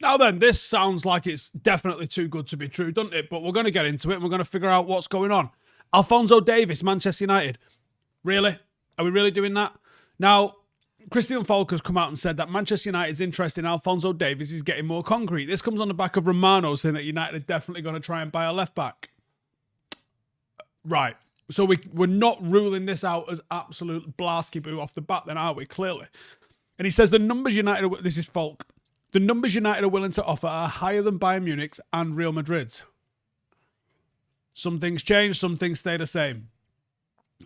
Now then, this sounds like it's definitely too good to be true, doesn't it? But we're going to get into it and we're going to figure out what's going on. Alphonso Davies, Manchester United. Really? Are we really doing that? Now, Christian Falk has come out and said that Manchester United's interest in Alphonso Davies is getting more concrete. This comes on the back of Romano saying that United are definitely going to try and buy a left-back. Right. So we're not ruling this out as absolute blasky-boo off the bat then, are we? Clearly. And he says the numbers United... This is Falk. The numbers United are willing to offer are higher than Bayern Munich's and Real Madrid's. Some things change, some things stay the same.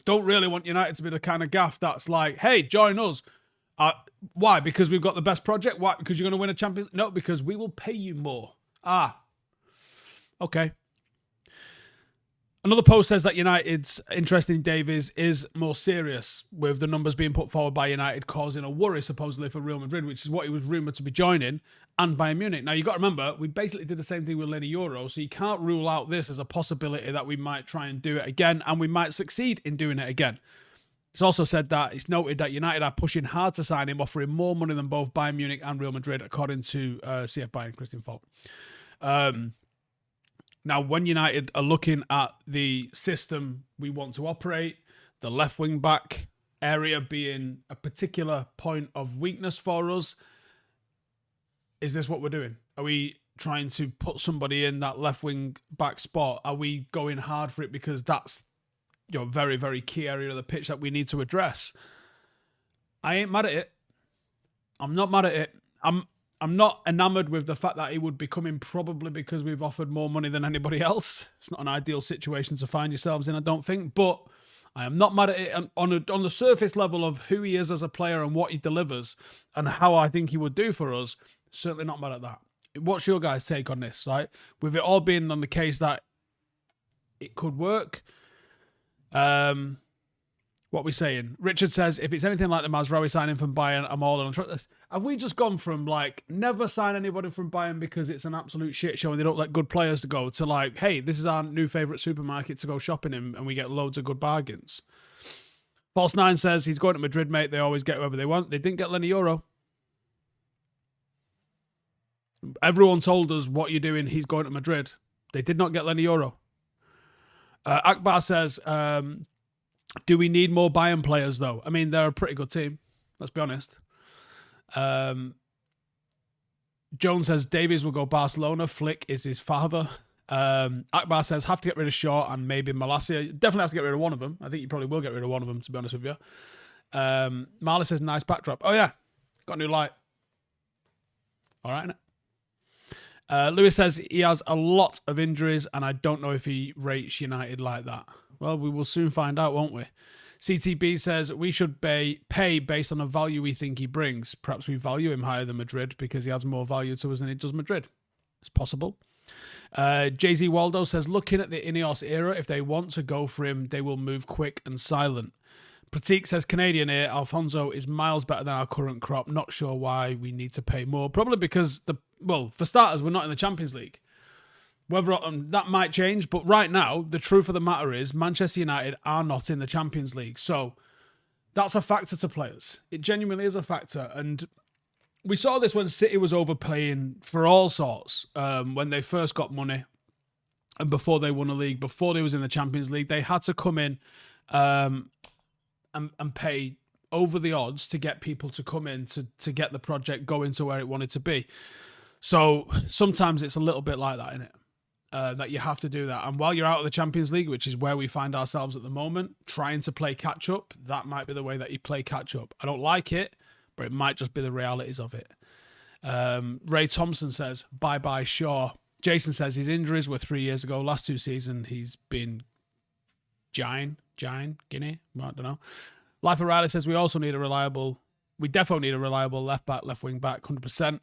Don't really want United to be the kind of gaff that's like, hey, join us. Why? Because we've got the best project? Why? Because you're going to win a Champions League? No, because we will pay you more. Okay. Another post says that United's interest in Davies is more serious, with the numbers being put forward by United causing a worry, supposedly, for Real Madrid, which is what he was rumoured to be joining, and Bayern Munich. Now, you've got to remember, we basically did the same thing with Lenny Euro, so you can't rule out this as a possibility that we might try and do it again, and we might succeed in doing it again. It's also said that it's noted that United are pushing hard to sign him, offering more money than both Bayern Munich and Real Madrid, according to CFBayern, Christian Falk. Now, when United are looking at the system we want to operate, the left wing back area being a particular point of weakness for us, is this what we're doing? Are we trying to put somebody in that left wing back spot? Are we going hard for it because that's very, very key area of the pitch that we need to address? I ain't mad at it. I'm not mad at it. I'm not enamoured with the fact that he would be coming probably because we've offered more money than anybody else. It's not an ideal situation to find yourselves in, I don't think. But I am not mad at it on the surface level of who he is as a player and what he delivers and how I think he would do for us. Certainly not mad at that. What's your guys' take on this, right? With it all being on the case that it could work. What we saying? Richard says, if it's anything like the Mazraoui signing from Bayern, I'm all on. Have we just gone from never sign anybody from Bayern because it's an absolute shit show and they don't let good players to go, to hey, this is our new favourite supermarket to go shopping in and we get loads of good bargains? False 9 says, he's going to Madrid, mate. They always get whoever they want. They didn't get Lenny Euro. Everyone told us, what you're doing, he's going to Madrid. They did not get Lenny Euro. Akbar says, do we need more Bayern players, though? I mean, they're a pretty good team. Let's be honest. Jones says, Davies will go Barcelona. Flick is his father. Akbar says, have to get rid of Shaw and maybe Malacia. Definitely have to get rid of one of them. I think you probably will get rid of one of them, to be honest with you. Marley says, nice backdrop. Oh, yeah. Got a new light. All right, innit? Lewis says, he has a lot of injuries and I don't know if he rates United like that. Well, we will soon find out, won't we? CTB says, we should pay based on the value we think he brings. Perhaps we value him higher than Madrid because he adds more value to us than he does Madrid. It's possible. Jay-Z Waldo says, looking at the Ineos era, if they want to go for him, they will move quick and silent. Pratik says, Canadian here, Alphonso is miles better than our current crop. Not sure why we need to pay more. Probably because, for starters, we're not in the Champions League. Whether that might change, but right now, the truth of the matter is Manchester United are not in the Champions League. So that's a factor to players. It genuinely is a factor. And we saw this when City was overpaying for all sorts. When they first got money and before they won a league, before they was in the Champions League, they had to come in and pay over the odds to get people to come in to get the project going to where it wanted to be. So sometimes it's a little bit like that, innit? That you have to do that. And while you're out of the Champions League, which is where we find ourselves at the moment, trying to play catch-up, that might be the way that you play catch-up. I don't like it, but it might just be the realities of it. Ray Thompson says, bye-bye Shaw. Jason says his injuries were 3 years ago. Last 2 seasons, he's been Guinea, I don't know. Life of Riley says we definitely need a reliable left-back, left-wing back, 100%.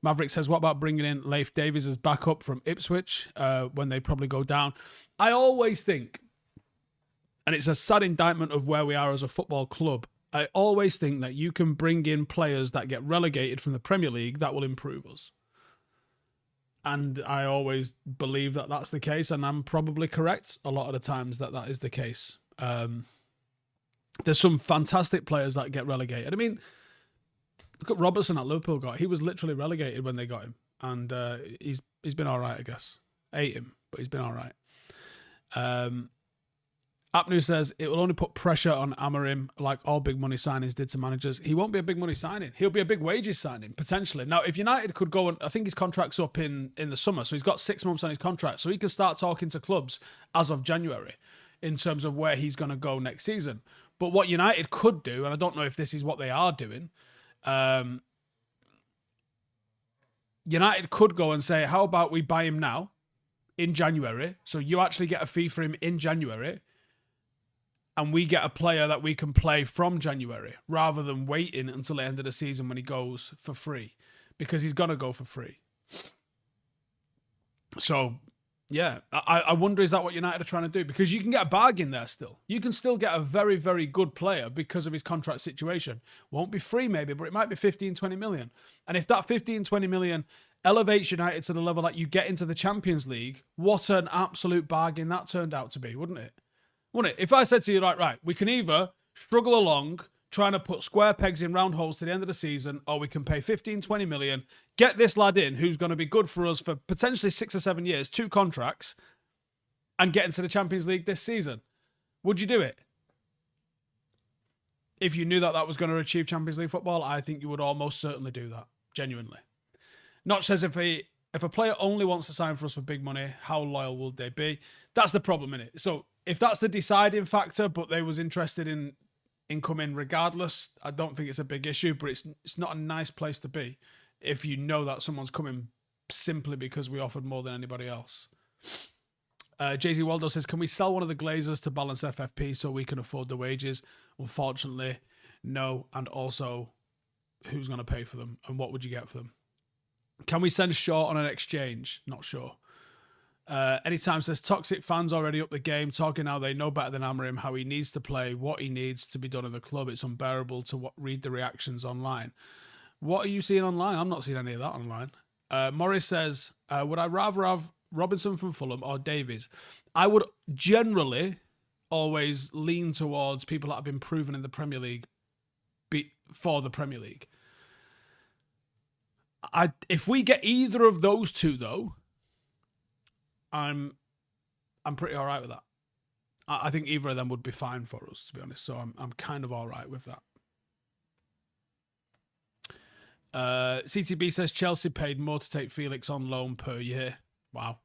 Maverick says, what about bringing in Leif Davies as backup from Ipswich when they probably go down? I always think, and it's a sad indictment of where we are as a football club, I always think that you can bring in players that get relegated from the Premier League that will improve us. And I always believe that that's the case, and I'm probably correct a lot of the times that is the case. There's some fantastic players that get relegated. I mean, look at Robertson at Liverpool he was literally relegated when they got him. and he's been all right, I guess. Ate him, but he's been all right. Apnu says it will only put pressure on Amorim like all big money signings did to managers. He won't be a big money signing. He'll be a big wages signing, potentially. Now, if United could go, and I think his contract's up in the summer, so he's got 6 months on his contract, so he can start talking to clubs as of January in terms of where he's going to go next season. But what United could do, and I don't know if this is what they are doing, United could go and say, how about we buy him now in January, so you actually get a fee for him in January, and we get a player that we can play from January rather than waiting until the end of the season when he goes for free, because he's going to go for free. So, yeah, I wonder, is that what United are trying to do? Because you can get a bargain there still. You can still get a very, very good player because of his contract situation. Won't be free maybe, but it might be 15, 20 million. And if that 15, 20 million elevates United to the level that you get into the Champions League, what an absolute bargain that turned out to be, wouldn't it? Wouldn't it? If I said to you, right, we can either struggle along trying to put square pegs in round holes to the end of the season, or we can pay 15, 20 million, get this lad in who's going to be good for us for potentially 6 or 7 years, 2 contracts, and get into the Champions League this season. Would you do it? If you knew that that was going to achieve Champions League football, I think you would almost certainly do that, genuinely. Not says if a player only wants to sign for us for big money, how loyal will they be? That's the problem, innit? So if that's the deciding factor, but they was interested in coming regardless, I don't think it's a big issue, but it's not a nice place to be if you know that someone's coming simply because we offered more than anybody else. Jay-Z Waldo says, can we sell one of the Glazers to balance FFP so we can afford the wages? Unfortunately, no. And also, who's going to pay for them? And what would you get for them? Can we send Shaw on an exchange? Not sure. Anytime says, toxic fans already up the game, talking how they know better than Amorim, how he needs to play, what he needs to be done in the club. It's unbearable to read the reactions online. What are you seeing online? I'm not seeing any of that online. Morris says, would I rather have Robinson from Fulham or Davies? I would generally always lean towards people that have been proven in the Premier League for the Premier League. If we get either of those two, though, I'm pretty all right with that. I think either of them would be fine for us, to be honest. So I'm kind of all right with that. CTB says Chelsea paid more to take Felix on loan per year. Wow.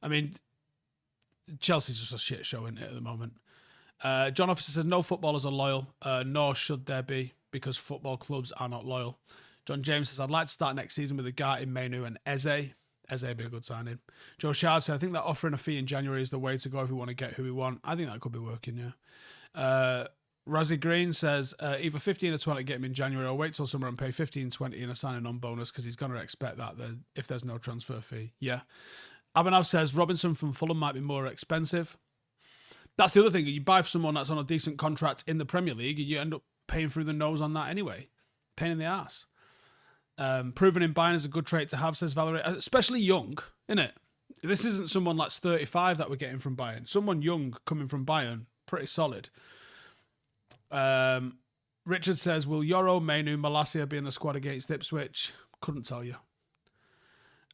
I mean, Chelsea's just a shit show, isn't it, at the moment? John Officer says no footballers are loyal, nor should there be, because football clubs are not loyal. John James says, I'd like to start next season with Ugarte, Menu and Eze. Eze would be a good signing. Joe Shard said, I think that offering a fee in January is the way to go if we want to get who we want. I think that could be working, yeah. Razzie Green says, either 15 or 20 get him in January, or wait till summer and pay 15, 20 and a signing on bonus because he's going to expect that if there's no transfer fee. Yeah. Abhinav says, Robinson from Fulham might be more expensive. That's the other thing. You buy someone that's on a decent contract in the Premier League, and you end up paying through the nose on that anyway. Pain in the ass. Proven in Bayern is a good trait to have, says Valerie, especially young, innit? This isn't someone that's 35 that we're getting from Bayern. Someone young coming from Bayern, pretty solid. Richard says, will Yoro, Menu, Malacia be in the squad against Ipswich? Couldn't tell you.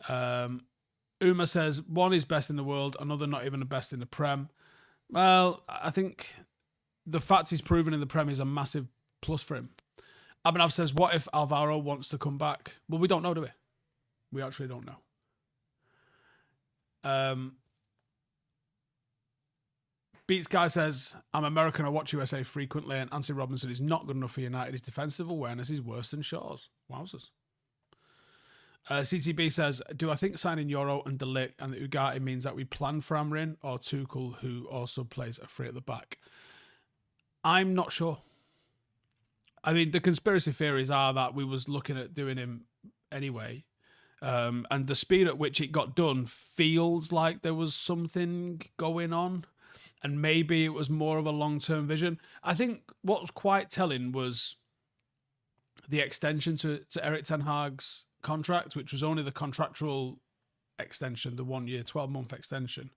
Uma says, one is best in the world, another not even the best in the Prem. Well, I think the fact he's proven in the Prem is a massive plus for him. Abhinav says, what if Alvaro wants to come back? Well, we don't know, do we? We actually don't know. Beats Guy says, I'm American, I watch USA frequently, and Anthony Robinson is not good enough for United. His defensive awareness is worse than Shaw's. Wowzers. CTB says, do I think signing Yoro and De Ligt and the Ugarte means that we plan for Amrin or Tuchel, who also plays a free at the back? I'm not sure. I mean, the conspiracy theories are that we was looking at doing him anyway. And the speed at which it got done feels like there was something going on. And maybe it was more of a long-term vision. I think what was quite telling was the extension to Erik Ten Hag's contract, which was only the contractual extension, the 1 year, 12-month extension,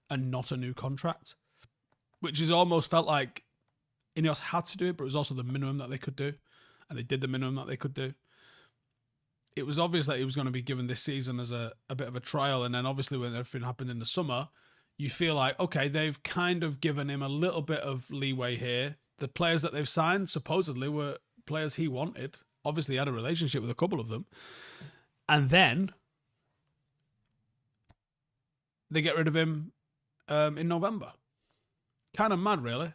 and not a new contract. Which is almost felt like Ineos had to do it, but it was also the minimum that they could do. And they did the minimum that they could do. it was obvious that he was going to be given this season as a bit of a trial. And then obviously when everything happened in the summer, you feel like, okay, they've kind of given him a little bit of leeway here. The players that they've signed supposedly were players he wanted. Obviously, he had a relationship with a couple of them. And then they get rid of him in November. Kind of mad, really.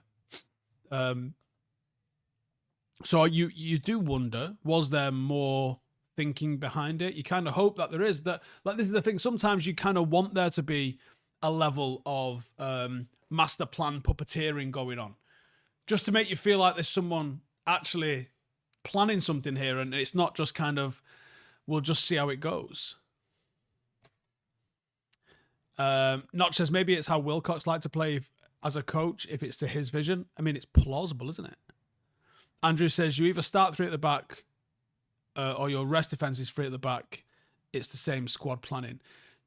So you do wonder, was there more thinking behind it? You kind of hope that there is. That, like, this is the thing. Sometimes you kind of want there to be a level of master plan puppeteering going on, just to make you feel like there's someone actually planning something here, and it's not just kind of, we'll just see how it goes. Notch says maybe it's how Wilcox liked to play as a coach, if it's to his vision. I mean, it's plausible, isn't it? Andrew says you either start three at the back or your rest defense is three at the back. It's the same squad planning.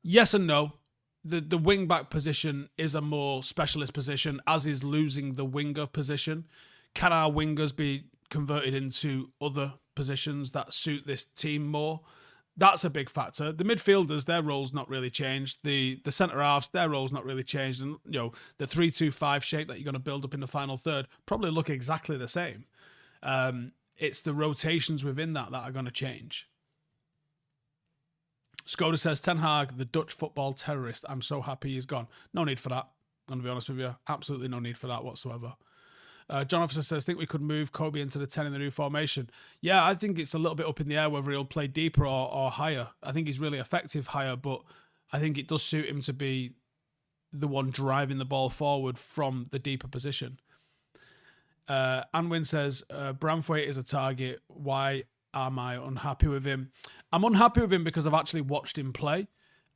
Yes and no. The wing back position is a more specialist position, as is losing the winger position. Can our wingers be converted into other positions that suit this team more? That's a big factor. The midfielders, their roles not really changed. The centre halves, their roles not really changed. And the 3-2-5 shape that you're going to build up in the final third probably look exactly the same. It's the rotations within that are going to change. Skoda says, Ten Hag, the Dutch football terrorist. I'm so happy he's gone. No need for that. I'm going to be honest with you. Absolutely no need for that whatsoever. John Officer says, think we could move Kobe into the 10 in the new formation. Yeah, I think it's a little bit up in the air whether he'll play deeper or higher. I think he's really effective higher, but I think it does suit him to be the one driving the ball forward from the deeper position. Anwin says, Branthwaite is a target. Why am I unhappy with him? I'm unhappy with him because I've actually watched him play,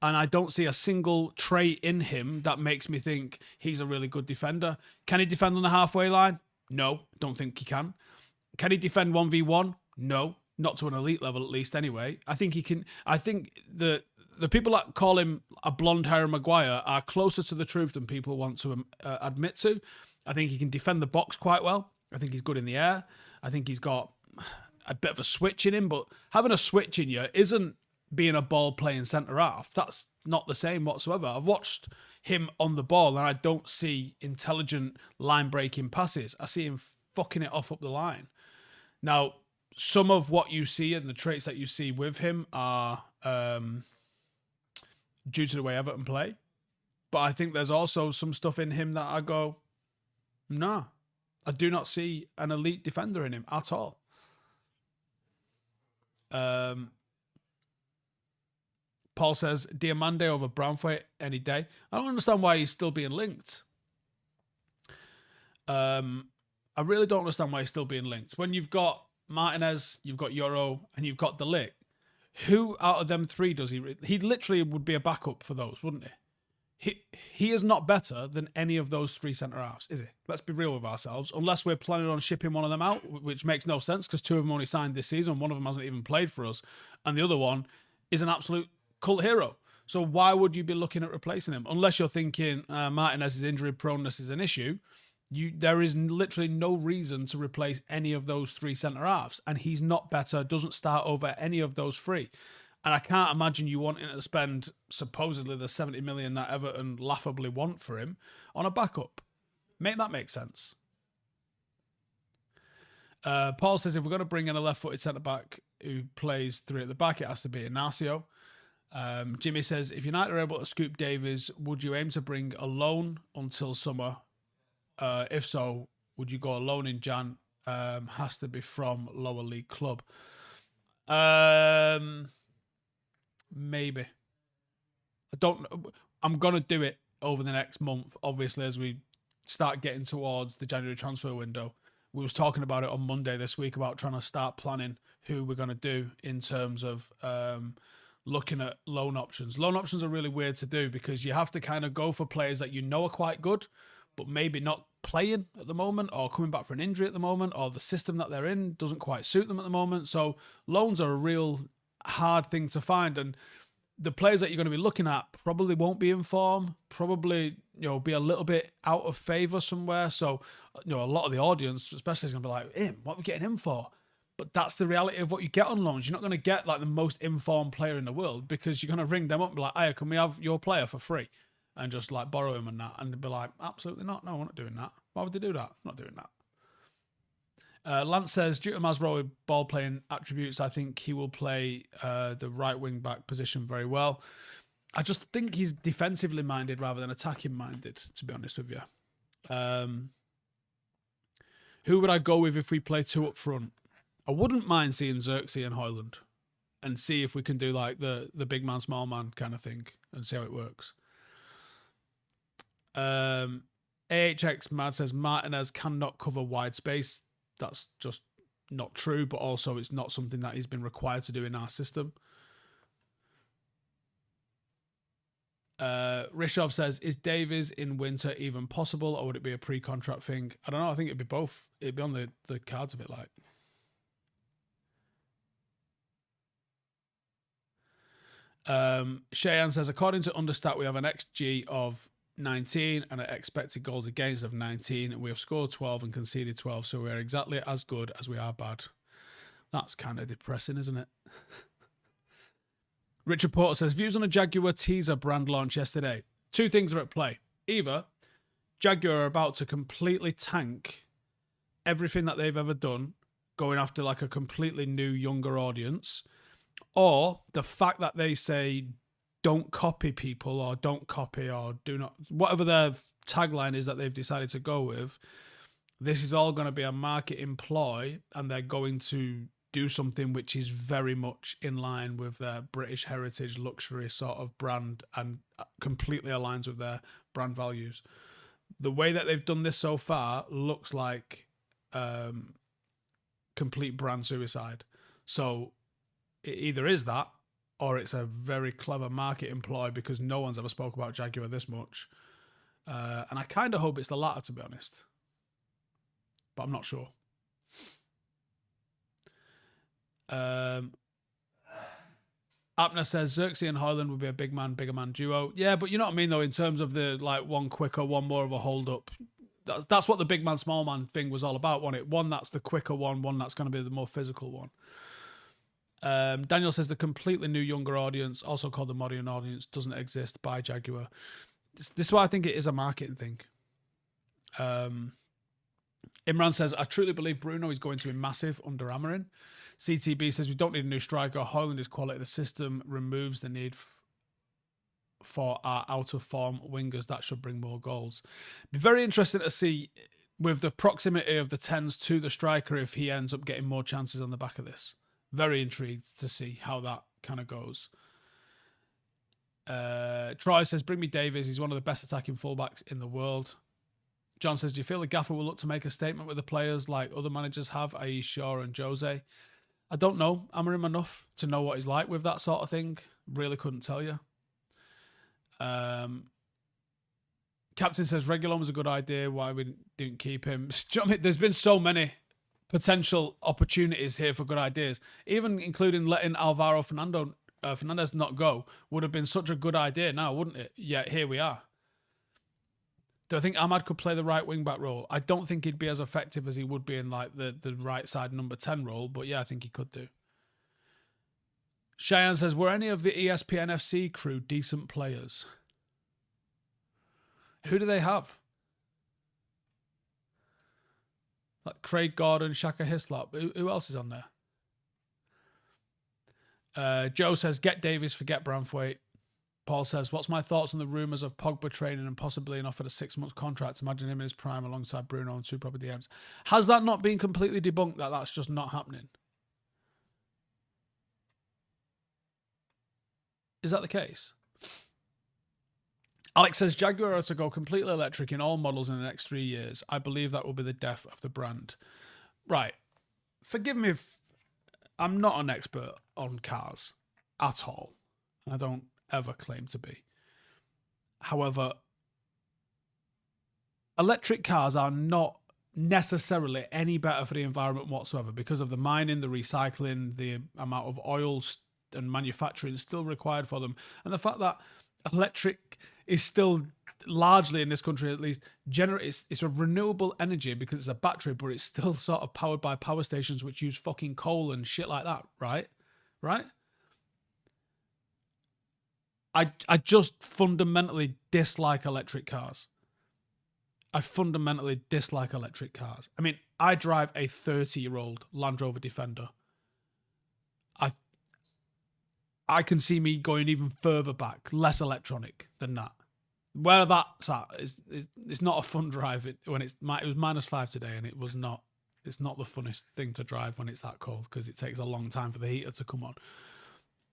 and I don't see a single trait in him that makes me think he's a really good defender. Can he defend on the halfway line? No, don't think he can. Can he defend 1v1? No, not to an elite level at least anyway. I think he can. I think the people that call him a blonde Harry Maguire are closer to the truth than people want to admit to. I think he can defend the box quite well. I think he's good in the air. I think he's got a bit of a switch in him, but having a switch in you isn't being a ball-playing centre-half. That's not the same whatsoever. I've watched him on the ball, and I don't see intelligent line-breaking passes. I see him fucking it off up the line. Now, some of what you see and the traits that you see with him are due to the way Everton play, but I think there's also some stuff in him that I go, no, I do not see an elite defender in him at all. Paul says, Diamande over Branthwaite any day. I don't understand why he's still being linked. I really don't understand why he's still being linked. When you've got Martinez, you've got Euro, and you've got De Ligt, who out of them three does he... He literally would be a backup for those, wouldn't he? He is not better than any of those three centre-halves, is he? Let's be real with ourselves. Unless we're planning on shipping one of them out, which makes no sense because two of them only signed this season. One of them hasn't even played for us. And the other one is an absolute cult hero. So why would you be looking at replacing him? Unless you're thinking Martinez's injury proneness is an issue. There is literally no reason to replace any of those three centre-halves. And he's not better, doesn't start over any of those three. And I can't imagine you wanting to spend supposedly the 70 million that Everton laughably want for him on a backup. Make that make sense. Paul says if we're going to bring in a left-footed centre-back who plays three at the back, it has to be Inacio. Jimmy says, if United are able to scoop Davies, would you aim to bring a loan until summer? If so, would you go alone in Jan? Has to be from lower league club. Maybe. I'm going to do it over the next month, obviously, as we start getting towards the January transfer window. We was talking about it on Monday this week about trying to start planning who we're going to do in terms of looking at loan options. Loan options are really weird to do because you have to kind of go for players that you know are quite good, but maybe not playing at the moment or coming back for an injury at the moment, or the system that they're in doesn't quite suit them at the moment. So loans are a real hard thing to find, and the players that you're going to be looking at probably won't be in form, probably be a little bit out of favour somewhere. So a lot of the audience especially is going to be like, what are we getting him for? But that's the reality of what you get on loans. You're not going to get like the most informed player in the world because you're going to ring them up and be like, hey, can we have your player for free? And just like borrow him and that. And they'd be like, absolutely not. No, we're not doing that. Why would they do that? I'm not doing that. Lance says, due to Masraoui ball playing attributes, I think he will play the right wing back position very well. I just think he's defensively minded rather than attacking minded, to be honest with you. Who would I go with if we play two up front? I wouldn't mind seeing Xerxes and Højlund and see if we can do like the big man, small man kind of thing and see how it works. AHX Mad says Martinez cannot cover wide space. That's just not true, but also it's not something that he's been required to do in our system. Rishov says, is Davies in winter even possible, or would it be a pre-contract thing? I don't know. I think it'd be both. It'd be on the cards of it, like. Cheyenne says, according to Understat, we have an XG of 19 and an expected goals against of 19, and we have scored 12 and conceded 12, so we are exactly as good as we are bad. That's kind of depressing, isn't it? Richard Porter says, views on a Jaguar teaser brand launch yesterday. Two things are at play. Either Jaguar are about to completely tank everything that they've ever done, going after like a completely new, younger audience, or the fact that they say don't copy people or don't copy or do not, whatever their tagline is that they've decided to go with, this is all going to be a marketing ploy and they're going to do something which is very much in line with their British heritage luxury sort of brand and completely aligns with their brand values. The way that they've done this so far looks like complete brand suicide. So it either is that or it's a very clever marketing ploy because no one's ever spoke about Jaguar this much. And I kind of hope it's the latter, to be honest. But I'm not sure. Apner says Xerxes and Højlund would be a bigger man duo. Yeah, but you know what I mean, though, in terms of the like one quicker, one more of a hold up. That's what the big man, small man thing was all about, wasn't it? One that's the quicker one that's going to be the more physical one. Daniel says the completely new younger audience, also called the modern audience, doesn't exist by Jaguar. This is why I think it is a marketing thing. Imran says, I truly believe Bruno is going to be massive under Amorim. CTB says, we don't need a new striker. Højlund is quality. The system removes the need for our out-of-form wingers. That should bring more goals. Be very interesting to see, with the proximity of the 10s to the striker, if he ends up getting more chances on the back of this. Very intrigued to see how that kind of goes. Troy says, bring me Davies. He's one of the best attacking fullbacks in the world. John says, do you feel the gaffer will look to make a statement with the players like other managers have, i.e. Shaw and Jose? I don't know Amorim enough to know what he's like with that sort of thing. Really couldn't tell you. Captain says, Reguilón was a good idea. Why we didn't keep him? Do you know what I mean? There's been so many potential opportunities here for good ideas, even including letting Alvaro Fernandez not go would have been such a good idea now, wouldn't it? Yet here we are. Do I think Ahmad could play the right wing-back role? I don't think he'd be as effective as he would be in like the right side number 10 role, but yeah, I think he could do. Cheyenne says, were any of the ESPN FC crew decent players? Who do they have? Like Craig Gordon, Shaka Hislop. Who else is on there? Joe says, get Davies, forget Branthwaite. Paul says, what's my thoughts on the rumours of Pogba training and possibly an offered a 6-month contract? Imagine him in his prime alongside Bruno and two proper DMs. Has that not been completely debunked that that's just not happening? Is that the case? Alex says, Jaguar are to go completely electric in all models in the next 3 years. I believe that will be the death of the brand. Right. Forgive me if I'm not an expert on cars at all. I don't ever claim to be. However, electric cars are not necessarily any better for the environment whatsoever because of the mining, the recycling, the amount of oil and manufacturing still required for them, and the fact that electric is still largely in this country at least, it's a renewable energy because it's a battery, but it's still sort of powered by power stations which use fucking coal and shit like that, right? Right? I just fundamentally dislike electric cars. I fundamentally dislike electric cars. I mean, I drive a 30-year-old Land Rover Defender. I can see me going even further back, less electronic than that. Where that's at it's not a fun drive when it was -5 today, and it was not. It's not the funnest thing to drive when it's that cold because it takes a long time for the heater to come on.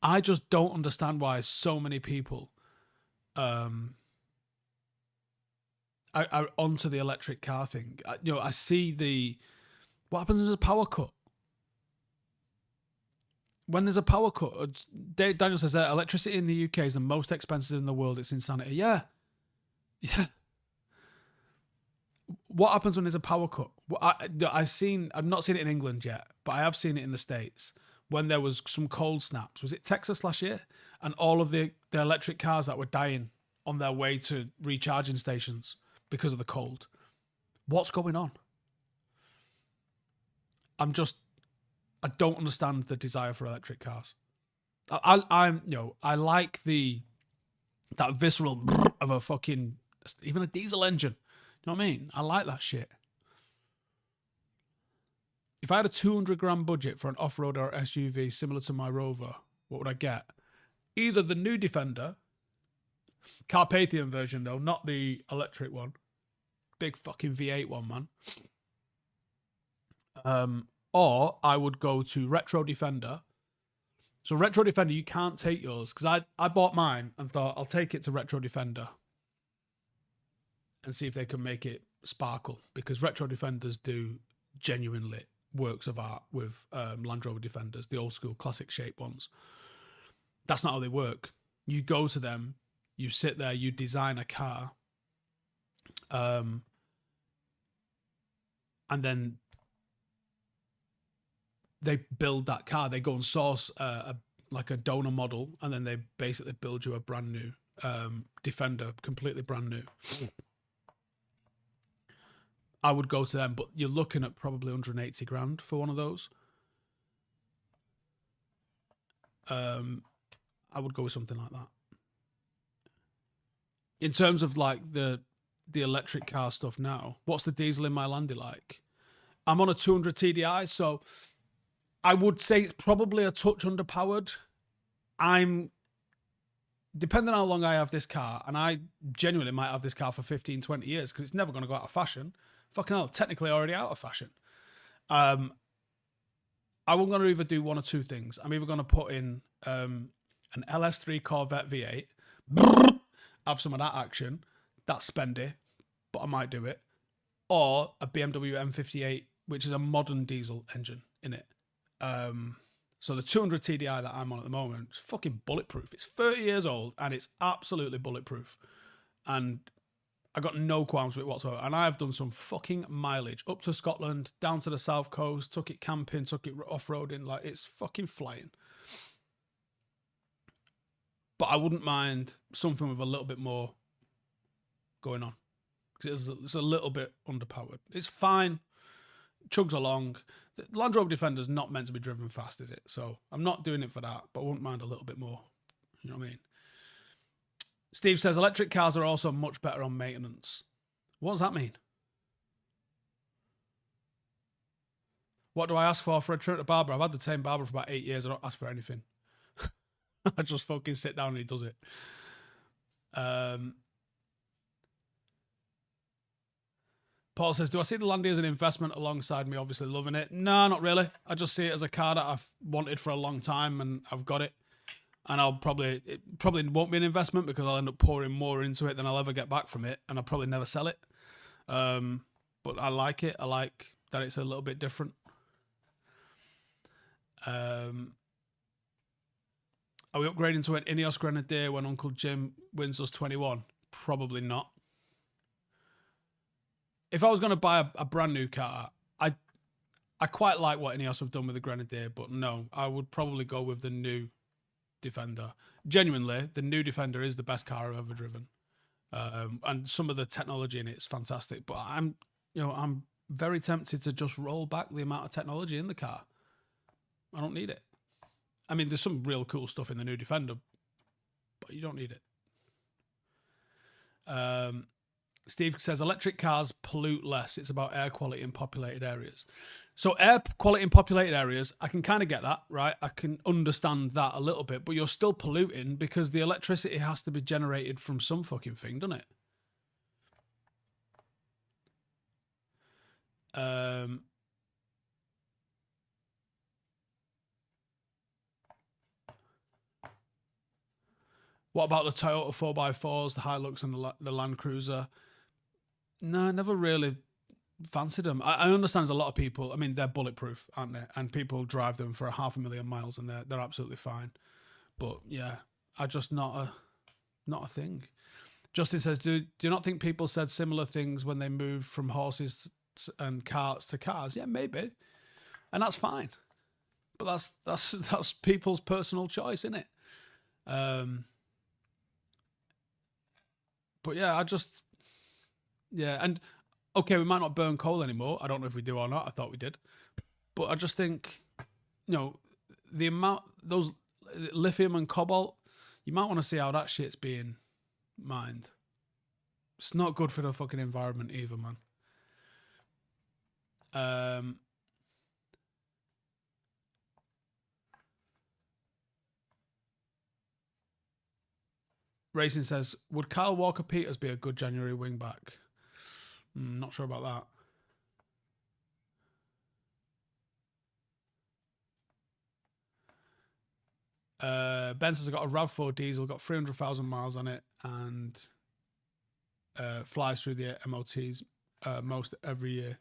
I just don't understand why so many people are onto the electric car thing. I see what happens when there's a power cut. When there's a power cut, Daniel says that electricity in the UK is the most expensive in the world. It's insanity. Yeah. What happens when there's a power cut? I've not seen it in England yet, but I have seen it in the States. When there was some cold snaps, was it Texas last year? And all of the electric cars that were dying on their way to recharging stations because of the cold. What's going on? I don't understand the desire for electric cars. I like that visceral of a fucking, even a diesel engine. You know what I mean? I like that shit. If I had a 200 grand budget for an off-road or SUV similar to my Rover, what would I get? Either the new Defender, Carpathian version though, not the electric one. Big fucking V8 one, man. Or I would go to Retro Defender. So Retro Defender, you can't take yours because I bought mine and thought I'll take it to Retro Defender and see if they can make it sparkle, because Retro Defenders do genuinely works of art with Land Rover Defenders, the old school classic shape ones. That's not how they work. You go to them, you sit there, you design a car, and then they build that car. They go and source a donor model, and then they basically build you a brand new Defender, completely brand new. I would go to them, but you're looking at probably 180 grand for one of those. I would go with something like that. In terms of like the electric car stuff now, what's the diesel in my Landy like? I'm on a 200 TDI, so I would say it's probably a touch underpowered. Depending on how long I have this car, and I genuinely might have this car for 15, 20 years because it's never going to go out of fashion. Fucking hell, technically already out of fashion. I'm going to either do one or two things. I'm either going to put in an LS3 Corvette V8, have some of that action, that's spendy, but I might do it, or a BMW M58, which is a modern diesel engine in it. So the 200 TDI that I'm on at the moment is fucking bulletproof. It's 30 years old and it's absolutely bulletproof. And I got no qualms with it whatsoever. And I've done some fucking mileage up to Scotland, down to the south coast, took it camping, took it off-roading. Like, it's fucking flying. But I wouldn't mind something with a little bit more going on, because it's a little bit underpowered. It's fine. Chugs along. The Land Rover Defender is not meant to be driven fast, is it? So I'm not doing it for that, but I wouldn't mind a little bit more. You know what I mean? Steve says electric cars are also much better on maintenance. What does that mean? What do I ask for a trip to barber? I've had the same barber for about 8 years. I don't ask for anything. I just fucking sit down and he does it. Paul says, do I see the Landy as an investment alongside me obviously loving it? No, not really. I just see it as a car that I've wanted for a long time and I've got it. And it probably won't be an investment because I'll end up pouring more into it than I'll ever get back from it. And I'll probably never sell it. But I like it. I like that it's a little bit different. Are we upgrading to an Ineos Grenadier when Uncle Jim wins us 21? Probably not. If I was going to buy a brand new car, I quite like what Ineos have done with the Grenadier, but no, I would probably go with the new Defender. Genuinely, the new Defender is the best car I've ever driven. And some of the technology in it is fantastic. But I'm very tempted to just roll back the amount of technology in the car. I don't need it. I mean, there's some real cool stuff in the new Defender, but you don't need it. Steve says electric cars pollute less. It's about air quality in populated areas. So air quality in populated areas, I can kind of get that, right? I can understand that a little bit, but you're still polluting because the electricity has to be generated from some fucking thing, doesn't it? What about the Toyota 4x4s, the Hilux and the Land Cruiser? No, I never really fancied them. I understand there's a lot of people. I mean, they're bulletproof, aren't they? And people drive them for 500,000 miles, and they're absolutely fine. But yeah, I just not a thing. Justin says, do you not think people said similar things when they moved from horses and carts to cars? Yeah, maybe, and that's fine. But that's people's personal choice, isn't it? But yeah, and okay, we might not burn coal anymore. I don't know if we do or not. I thought we did. But I just think, the amount, those lithium and cobalt, you might want to see how that shit's being mined. It's not good for the fucking environment either, man. Racing says, would Kyle Walker-Peters be a good January wing-back? Not sure about that. Ben says, I got a RAV4 diesel, got 300,000 miles on it, and flies through the MOTs most every year.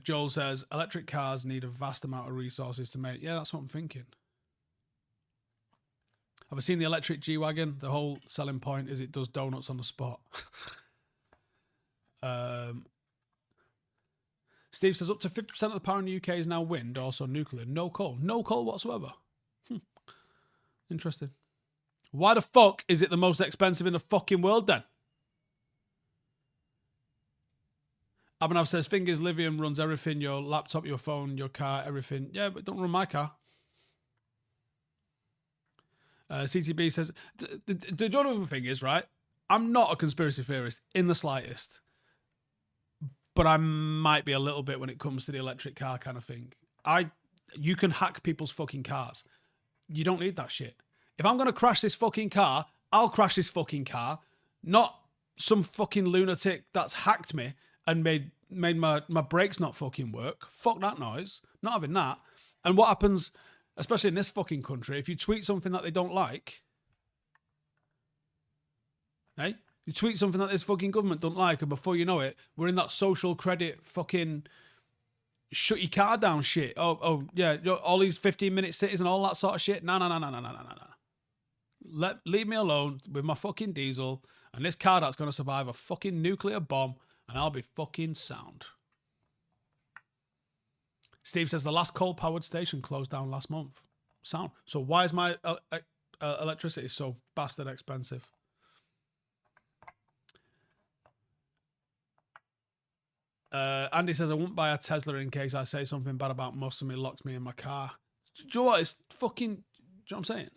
Joel says, electric cars need a vast amount of resources to make. Yeah, that's what I'm thinking. Have I seen the electric G-Wagon? The whole selling point is it does donuts on the spot. Steve says, up to 50% of the power in the UK is now wind, also nuclear. No coal. No coal whatsoever. Interesting. Why the fuck is it the most expensive in the fucking world then? Abhinav says, Fingers lithium runs everything, your laptop, your phone, your car, everything. Yeah, but don't run my car. CTB says, the other thing is, right, I'm not a conspiracy theorist in the slightest, but I might be a little bit when it comes to the electric car kind of thing. You can hack people's fucking cars. You don't need that shit. If I'm going to crash this fucking car, I'll crash this fucking car, not some fucking lunatic that's hacked me and made my brakes not fucking work. Fuck that noise. Not having that. And what happens, especially in this fucking country, if you tweet something that they don't like, hey, you tweet something that this fucking government don't like, and before you know it, we're in that social credit fucking shut your car down shit. Oh yeah, all these 15-minute cities and all that sort of shit. No. Leave me alone with my fucking diesel and this car that's going to survive a fucking nuclear bomb, and I'll be fucking sound. Steve says the last coal-powered station closed down last month. Sound. So why is my electricity so bastard expensive? Andy says, I won't buy a Tesla in case I say something bad about Musk and it locks me in my car. Do you know what? It's fucking... Do you know what I'm saying?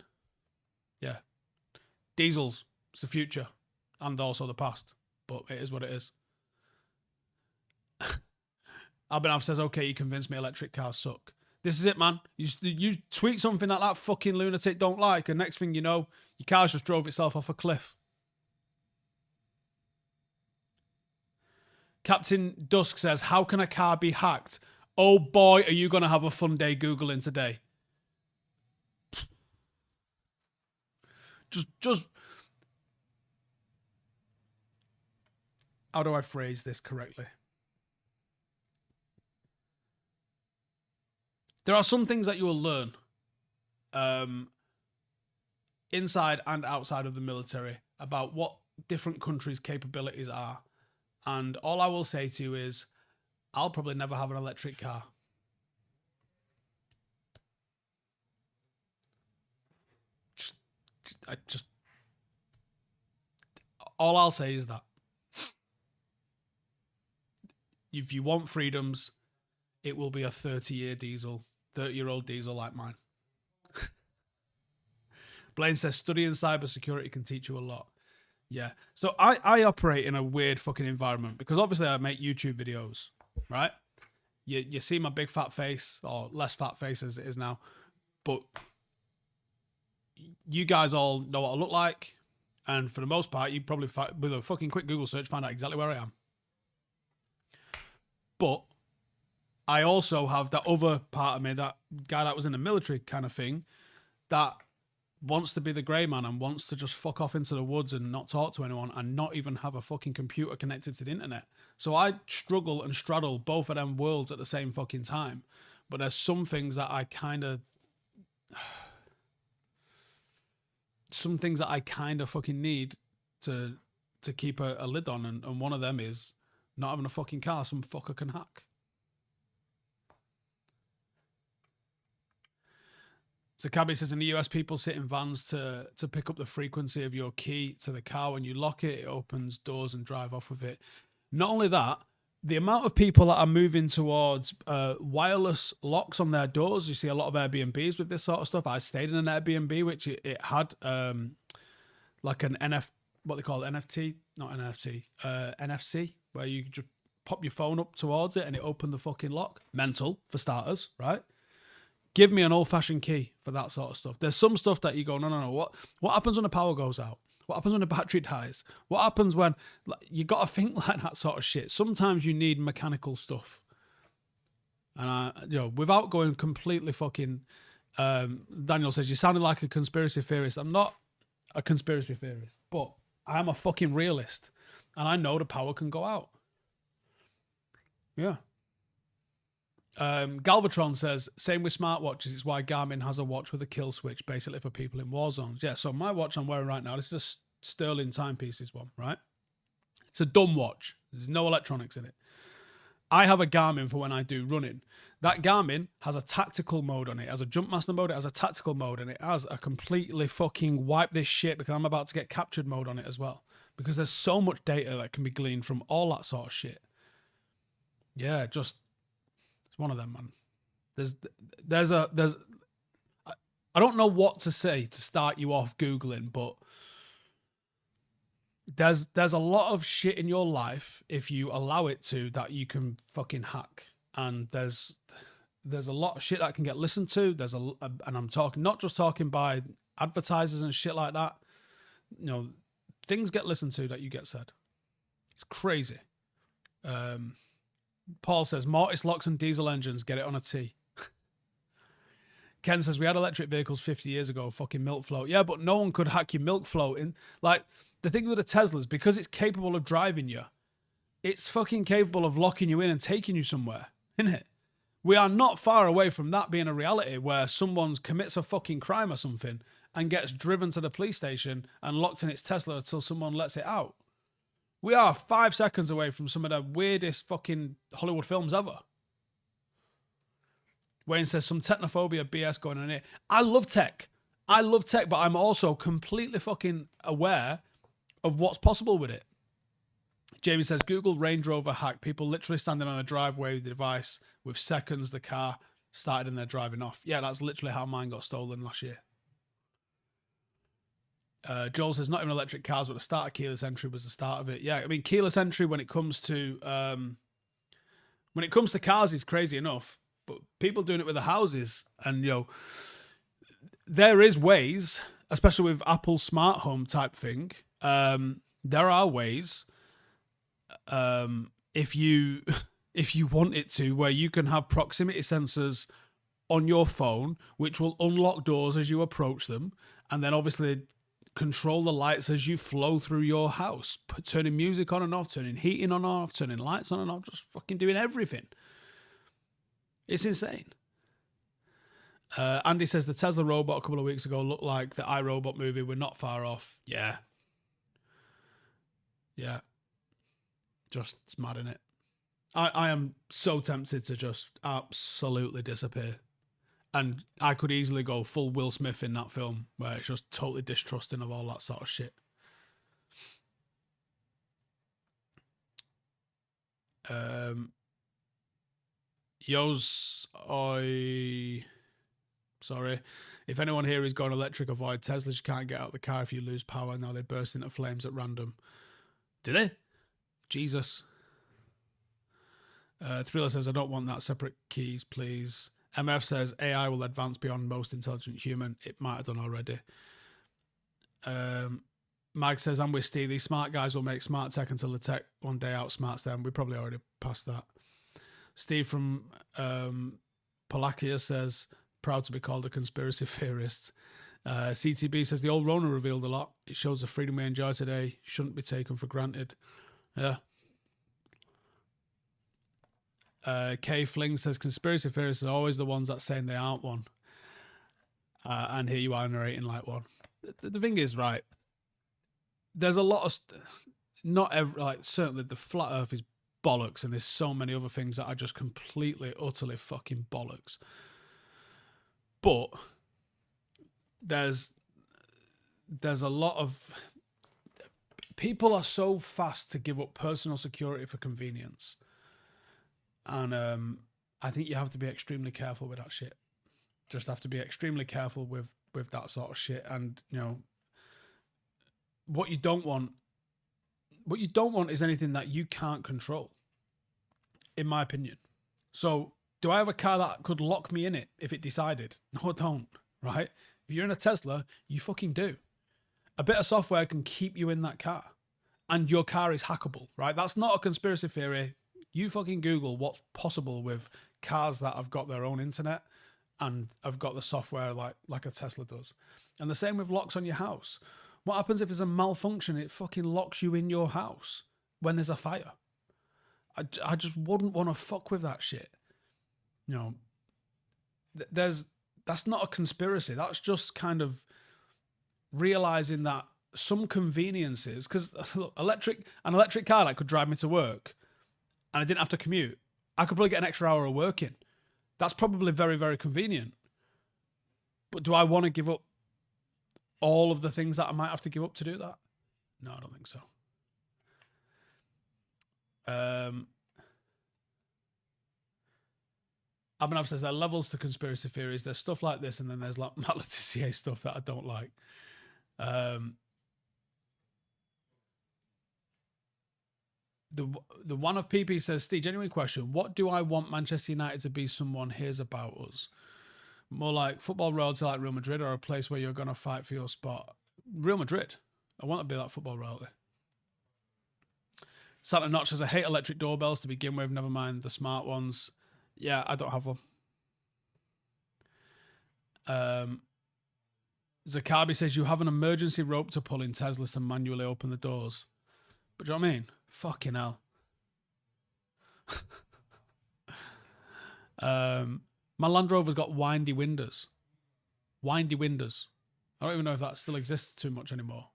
Yeah. Diesels. It's the future. And also the past. But it is what it is. Abhinav says, okay, you convinced me electric cars suck. This is it, man. You tweet something that fucking lunatic don't like, and next thing you know, your car's just drove itself off a cliff. Captain Dusk says, how can a car be hacked? Oh boy, are you going to have a fun day Googling today. Just... How do I phrase this correctly? There are some things that you will learn inside and outside of the military about what different countries' capabilities are. And all I will say to you is, I'll probably never have an electric car. all I'll say is that if you want freedoms, it will be a 30-year-old diesel like mine. Blaine says, studying cybersecurity can teach you a lot. Yeah. So I operate in a weird fucking environment because obviously I make YouTube videos, right? You see my big fat face, or less fat face as it is now, but you guys all know what I look like, and for the most part, you probably, with a fucking quick Google search, find out exactly where I am. But I also have that other part of me, that guy that was in the military kind of thing, that wants to be the grey man and wants to just fuck off into the woods and not talk to anyone and not even have a fucking computer connected to the internet. So I struggle and straddle both of them worlds at the same fucking time. But there's some things that I kind of... Some things that I kind of fucking need to keep a lid on. And one of them is not having a fucking car some fucker can hack. So Cabby says, in the US, people sit in vans to pick up the frequency of your key to the car. When you lock it, it opens doors and drive off with it. Not only that, the amount of people that are moving towards wireless locks on their doors. You see a lot of Airbnbs with this sort of stuff. I stayed in an Airbnb, which it had like an what they call it, NFT, not NFT, NFC, where you just pop your phone up towards it and it opened the fucking lock. Mental, for starters, right? Give me an old-fashioned key for that sort of stuff. There's some stuff that you go, no. What happens when the power goes out? What happens when the battery dies? What happens when... You got to think like that sort of shit. Sometimes you need mechanical stuff. And, without going completely fucking... Daniel says, you sounded like a conspiracy theorist. I'm not a conspiracy theorist, but I am a fucking realist. And I know the power can go out. Yeah. Galvatron says, same with smartwatches. It's why Garmin has a watch with a kill switch, basically for people in war zones. Yeah, so my watch I'm wearing right now, this is a Sterling Timepieces one, right? It's a dumb watch. There's no electronics in it. I have a Garmin for when I do running. That Garmin has a tactical mode on it. It has a Jumpmaster mode, it has a tactical mode, and it has a completely fucking wipe this shit because I'm about to get captured mode on it as well. Because there's so much data that can be gleaned from all that sort of shit. Yeah, just... It's one of them, man. There's I don't know what to say to start you off Googling, but there's a lot of shit in your life, if you allow it to, that you can fucking hack. And there's a lot of shit that can get listened to. And I'm talking, not just talking by advertisers and shit like that. Things get listened to that you get said. It's crazy. Paul says, mortise locks and diesel engines, get it on a T. Ken says, we had electric vehicles 50 years ago, fucking milk float. Yeah, but no one could hack your milk float in. Like, the thing with the Teslas, because it's capable of driving you, it's fucking capable of locking you in and taking you somewhere, isn't it? We are not far away from that being a reality where someone commits a fucking crime or something and gets driven to the police station and locked in its Tesla until someone lets it out. We are 5 seconds away from some of the weirdest fucking Hollywood films ever. Wayne says, some technophobia BS going on here. I love tech, but I'm also completely fucking aware of what's possible with it. Jamie says, Google Range Rover hack. People literally standing on a driveway with the device with seconds the car started and they're driving off. Yeah, that's literally how mine got stolen last year. Joel says, not even electric cars, but the start of keyless entry was the start of it. Yeah, I mean, keyless entry when it comes to cars is crazy enough, but people doing it with the houses, and there is ways, especially with Apple smart home type thing. There are ways, if you want it to, where you can have proximity sensors on your phone, which will unlock doors as you approach them, and then obviously control the lights as you flow through your house, turning music on and off, turning heating on and off, turning lights on and off, just fucking doing everything. It's insane. Andy says the Tesla robot a couple of weeks ago looked like the iRobot movie. We're not far off. Yeah. Just, it's mad, innit? I am so tempted to just absolutely disappear. And I could easily go full Will Smith in that film, where it's just totally distrusting of all that sort of shit. Sorry. If anyone here is going electric, avoid Teslas. You can't get out of the car if you lose power. Now they burst into flames at random. Do they? Jesus. Thriller says, I don't want that. Separate keys, please. MF says, AI will advance beyond most intelligent human. It might have done already. Mag says, I'm with Steve. These smart guys will make smart tech until the tech one day outsmarts them. We probably already passed that. Steve from Palakia says, proud to be called a conspiracy theorist. CTB says, the old Rona revealed a lot. It shows the freedom we enjoy today shouldn't be taken for granted. Yeah. K Fling says, conspiracy theorists are always the ones that saying they aren't one. And here you are narrating like one. The thing is, right, there's a lot of not every, like, certainly the flat earth is bollocks, and there's so many other things that are just completely, utterly fucking bollocks. But there's a lot of people are so fast to give up personal security for convenience. And I think you have to be extremely careful with that shit. Just have to be extremely careful with that sort of shit. And, you know, what you don't want is anything that you can't control, in my opinion. So, do I have a car that could lock me in it if it decided? No, I don't, right? If you're in a Tesla, you fucking do. A bit of software can keep you in that car. And your car is hackable, right? That's not a conspiracy theory. You fucking Google what's possible with cars that have got their own internet and have got the software like a Tesla does. And the same with locks on your house. What happens if there's a malfunction? It fucking locks you in your house when there's a fire. I just wouldn't want to fuck with that shit. You know, that's not a conspiracy. That's just kind of realizing that some conveniences, because an electric car that could drive me to work and I didn't have to commute, I could probably get an extra hour of work in. That's probably very, very convenient. But do I want to give up all of the things that I might have to give up to do that? No, I don't think so. Abhinav says there are levels to conspiracy theories. There's stuff like this, and then there's like Matt Letizia stuff that I don't like. The one of PP says, Steve, genuine question. What do I want Manchester United to be? Someone hears about us. More like football royalty like Real Madrid, or a place where you're going to fight for your spot? Real Madrid. I want to be that football royalty. Santa Notch says, I hate electric doorbells to begin with, never mind the smart ones. Yeah, I don't have one. Zakabi says, you have an emergency rope to pull in Teslas to manually open the doors. But do you know what I mean? Fucking hell. My Land Rover's got windy windows. Windy windows. I don't even know if that still exists too much anymore.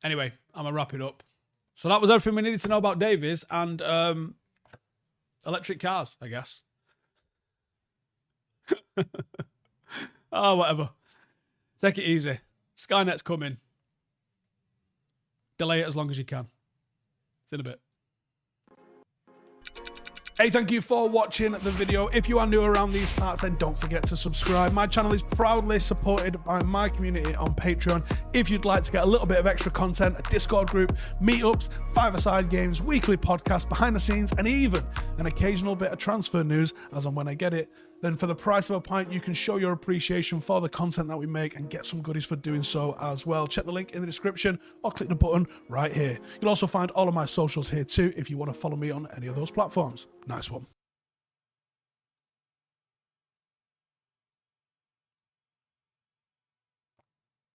Anyway, I'm going to wrap it up. So that was everything we needed to know about Davies and electric cars, I guess. Oh, whatever. Take it easy. Skynet's coming. Delay it as long as you can. See you in a bit. Hey, thank you for watching the video. If you are new around these parts, then don't forget to subscribe. My channel is proudly supported by my community on Patreon. If you'd like to get a little bit of extra content, a Discord group, meetups, five-a-side games, weekly podcasts, behind the scenes, and even an occasional bit of transfer news as and when I get it, then for the price of a pint, you can show your appreciation for the content that we make and get some goodies for doing so as well. Check the link in the description or click the button right here. You'll also find all of my socials here too if you want to follow me on any of those platforms. Nice one.